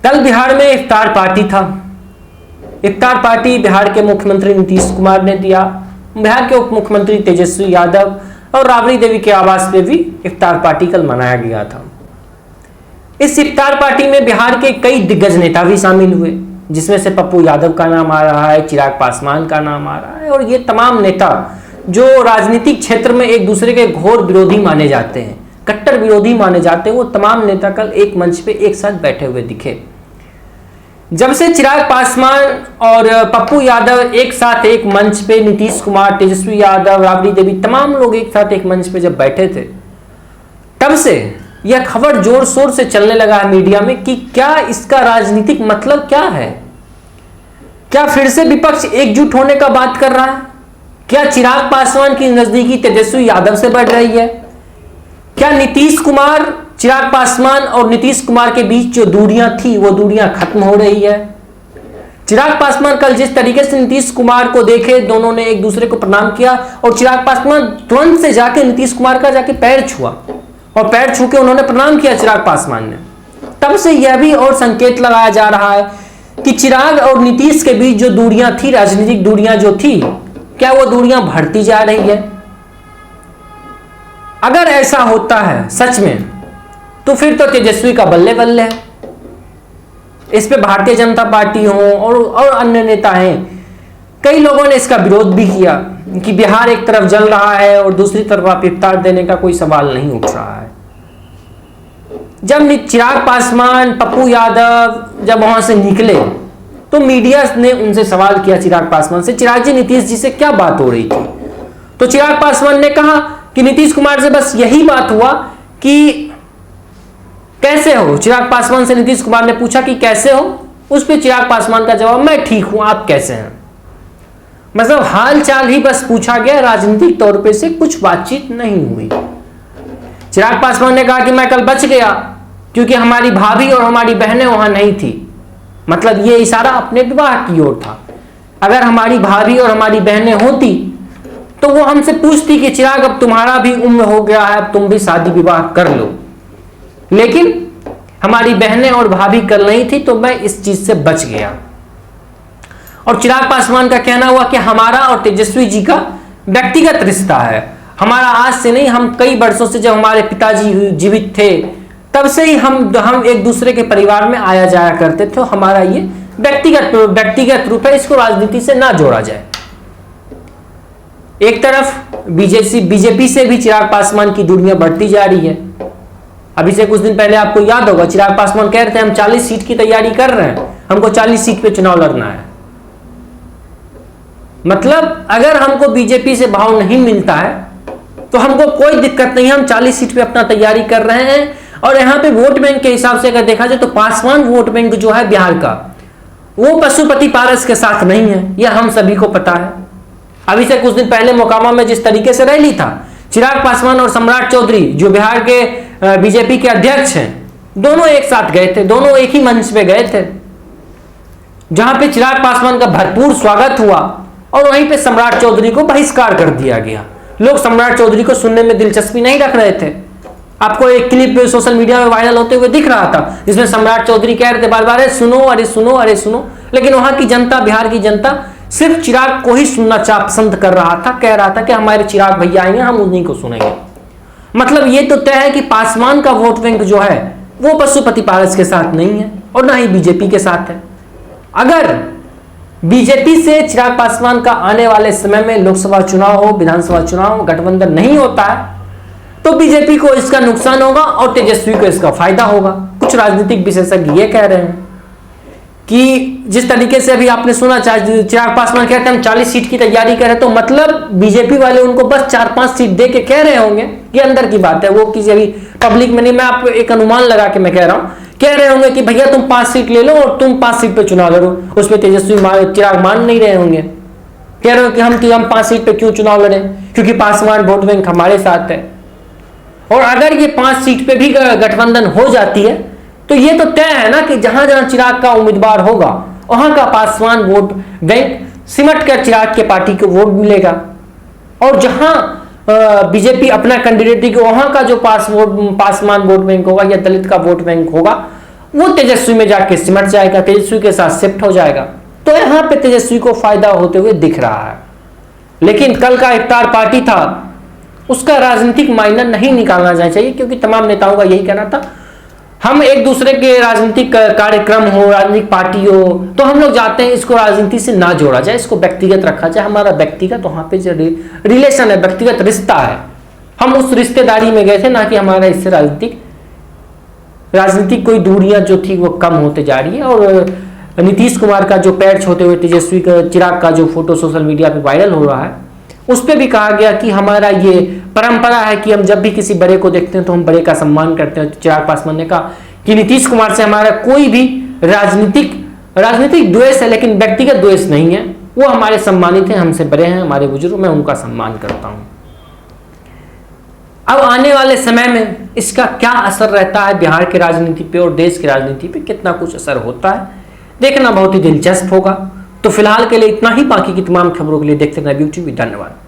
कल बिहार में इफ्तार पार्टी था। इफ्तार पार्टी बिहार के मुख्यमंत्री नीतीश कुमार ने दिया। बिहार के उप मुख्यमंत्री तेजस्वी यादव और राबड़ी देवी के आवास पे भी इफ्तार पार्टी कल मनाया गया था। इस इफ्तार पार्टी में बिहार के कई दिग्गज नेता भी शामिल हुए, जिसमें से पप्पू यादव का नाम आ रहा है, चिराग पासवान का नाम आ रहा है, और ये तमाम नेता जो राजनीतिक क्षेत्र में एक दूसरे के घोर विरोधी माने जाते हैं, कट्टर विरोधी माने जाते हैं, वो तमाम नेता कल एक मंच पे एक साथ बैठे हुए दिखे। जब से चिराग पासवान और पप्पू यादव एक साथ एक मंच पे, नीतीश कुमार, तेजस्वी यादव, राबड़ी देवी, तमाम लोग एक साथ एक मंच पे जब बैठे थे, तब से यह खबर जोर शोर से चलने लगा है मीडिया में कि क्या इसका राजनीतिक मतलब क्या है। क्या फिर से विपक्ष एकजुट होने का बात कर रहा है? क्या चिराग पासवान की नजदीकी तेजस्वी यादव से बढ़ रही है? क्या नीतीश कुमार, चिराग पासवान और नीतीश कुमार के बीच जो दूरियां थी वो दूरियां खत्म हो रही है? चिराग पासवान कल जिस तरीके से नीतीश कुमार को देखे, दोनों ने एक दूसरे को प्रणाम किया और चिराग पासवान तुरंत से जाके नीतीश कुमार का जाके पैर छुआ और पैर छू के उन्होंने प्रणाम किया चिराग पासवान ने। तब से यह भी और संकेत लगाया जा रहा है कि चिराग और नीतीश के बीच जो दूरियां थी, राजनीतिक दूरियां जो थी, क्या वो दूरियां बढ़ती जा रही है? अगर ऐसा होता है सच में, तो फिर तो तेजस्वी का बल्ले बल्ले है। इस पे भारतीय जनता पार्टी हो और अन्य नेता हैं, कई लोगों ने इसका विरोध भी किया कि बिहार एक तरफ जल रहा है और दूसरी तरफ आप इफ्तार देने का कोई सवाल नहीं उठ रहा है। जब चिराग पासवान, पप्पू यादव जब वहां से निकले तो मीडिया ने उनसे सवाल किया चिराग पासवान से, चिराग जी, नीतीश जी से क्या बात हो रही थी? तो चिराग पासवान ने कहा कि नीतीश कुमार से बस यही बात हुआ कि कैसे हो। चिराग पासवान से नीतीश कुमार ने पूछा कि कैसे हो, उस पर चिराग पासवान का जवाब, मैं ठीक हूं, आप कैसे हैं। मतलब हाल चाल ही बस पूछा गया, राजनीतिक तौर पे से कुछ बातचीत नहीं हुई। चिराग पासवान ने कहा कि मैं कल बच गया क्योंकि हमारी भाभी और हमारी बहनें वहां नहीं थी। मतलब ये इशारा अपने विवाह की ओर था। अगर हमारी भाभी और हमारी बहनें होती तो वो हमसे पूछती कि चिराग, अब तुम्हारा भी उम्र हो गया है, अब तुम भी शादी विवाह कर लो। लेकिन हमारी बहनें और भाभी कल नहीं थी तो मैं इस चीज से बच गया। और चिराग पासवान का कहना हुआ कि हमारा और तेजस्वी जी का व्यक्तिगत रिश्ता है। हमारा आज से नहीं, हम कई वर्षों से, जब हमारे पिताजी जीवित थे तब से ही हम एक दूसरे के परिवार में आया जाया करते थे। हमारा ये व्यक्तिगत रूप है, इसको राजनीति से ना जोड़ा जाए। एक तरफ बीजेपी से भी चिराग पासवान की दूरियां बढ़ती जा रही है। अभी से कुछ दिन पहले आपको याद होगा, चिराग पासवान कह रहे थे हम 40 सीट की तैयारी कर रहे हैं, हमको 40 सीट पे चुनाव लड़ना है। मतलब अगर हमको बीजेपी से भाव नहीं मिलता है तो हमको कोई दिक्कत नहीं है, हम 40 सीट पे अपना तैयारी कर रहे हैं। और यहां पे वोट बैंक के हिसाब से अगर देखा जाए तो पासवान वोट बैंक जो है बिहार का, वो पशुपति पारस के साथ नहीं है, यह हम सभी को पता है। अभी से कुछ दिन पहले मोकामा में जिस तरीके से रैली था, चिराग पासवान और सम्राट चौधरी जो बिहार के बीजेपी के अध्यक्ष हैं, दोनों एक साथ गए थे, दोनों एक ही मंच पे गए थे, जहां पे चिराग पासवान का भरपूर स्वागत हुआ और वहीं पे सम्राट चौधरी को बहिष्कार कर दिया गया। लोग सम्राट चौधरी को सुनने में दिलचस्पी नहीं रख रहे थे। आपको एक क्लिप सोशल मीडिया में वायरल होते हुए दिख रहा था जिसमें सम्राट चौधरी कह रहे थे बार बार, अरे सुनो, अरे सुनो, अरे सुनो। लेकिन वहां की जनता, बिहार की जनता सिर्फ चिराग को ही सुनना पसंद कर रहा था, कह रहा था कि हमारे चिराग भैया आएंगे, हम उन्हीं को सुनेंगे। मतलब ये तो तय है कि पासवान का वोट बैंक जो है वो पशुपति पारस के साथ नहीं है और ना ही बीजेपी के साथ है। अगर बीजेपी से चिराग पासवान का आने वाले समय में लोकसभा चुनाव हो, विधानसभा चुनाव, गठबंधन नहीं होता है तो बीजेपी को इसका नुकसान होगा और तेजस्वी को इसका फायदा होगा। कुछ राजनीतिक विशेषज्ञ ये कह रहे हैं कि जिस तरीके से अभी आपने सुना, चिराग पासवान कहते हैं हम 40 सीट की तैयारी कर रहे हैं, तो मतलब बीजेपी वाले उनको बस 4-5 सीट दे के कह रहे होंगे। ये अंदर की बात है, वो किसी अभी पब्लिक में नहीं, मैं आपको एक अनुमान लगा के मैं कह रहा हूं, कह रहे होंगे कि भैया तुम 5 सीट ले लो और तुम 5 सीट पे चुनाव लड़ो। उस पर तेजस्वी चिराग मान नहीं रहे होंगे, कह रहे हो कि हम 5 सीट पे क्यों चुनाव लड़े, क्योंकि पासवान वोट बैंक हमारे साथ है। और अगर ये 5 सीट पे भी गठबंधन हो जाती है तो ये तो तय है ना कि जहां जहां चिराग का उम्मीदवार होगा वहां का पासवान वोट बैंक सिमट कर चिराग के पार्टी को वोट मिलेगा। और जहां बीजेपी अपना कैंडिडेट की, वहां का जो पासवान वोट बैंक होगा या दलित का वोट बैंक होगा वो तेजस्वी में जाके सिमट जाएगा, तेजस्वी के साथ शिफ्ट हो जाएगा। तो यहां पे तेजस्वी को फायदा होते हुए दिख रहा है। लेकिन कल का इफ्तार पार्टी था, उसका राजनीतिक मायना नहीं निकालना चाहिए, क्योंकि तमाम नेताओं का यही कहना था हम एक दूसरे के राजनीतिक कार्यक्रम हो, राजनीतिक पार्टी हो, तो हम लोग जाते हैं, इसको राजनीति से ना जोड़ा जाए, इसको व्यक्तिगत रखा जाए। हमारा व्यक्तिगत वहां पे जो रिलेशन है, व्यक्तिगत रिश्ता है, हम उस रिश्तेदारी में गए थे, ना कि हमारा इससे राजनीतिक कोई दूरियां जो थी वो कम होते जा रही है। और नीतीश कुमार का जो पैर छूते हुए तेजस्वी का चिराग का जो फोटो सोशल मीडिया पे वायरल हो रहा है, उस पर भी कहा गया कि हमारा ये परंपरा है कि हम जब भी किसी बड़े को देखते हैं तो हम बड़े का सम्मान करते हैं। चिराग पासवान ने कहा कि नीतीश कुमार से हमारा कोई भी राजनीतिक द्वेष है, लेकिन व्यक्तिगत द्वेष नहीं है। वो हमारे सम्मानित हैं, हमसे बड़े हैं, हमारे बुजुर्ग, मैं उनका सम्मान करता हूं। अब आने वाले समय में इसका क्या असर रहता है बिहार की राजनीति पे और देश की राजनीति पे, कितना कुछ असर होता है, देखना बहुत ही दिलचस्प होगा। तो फिलहाल के लिए इतना ही। बाकी की तमाम खबरों के लिए देखते रहना न्यूज़ टीवी। धन्यवाद।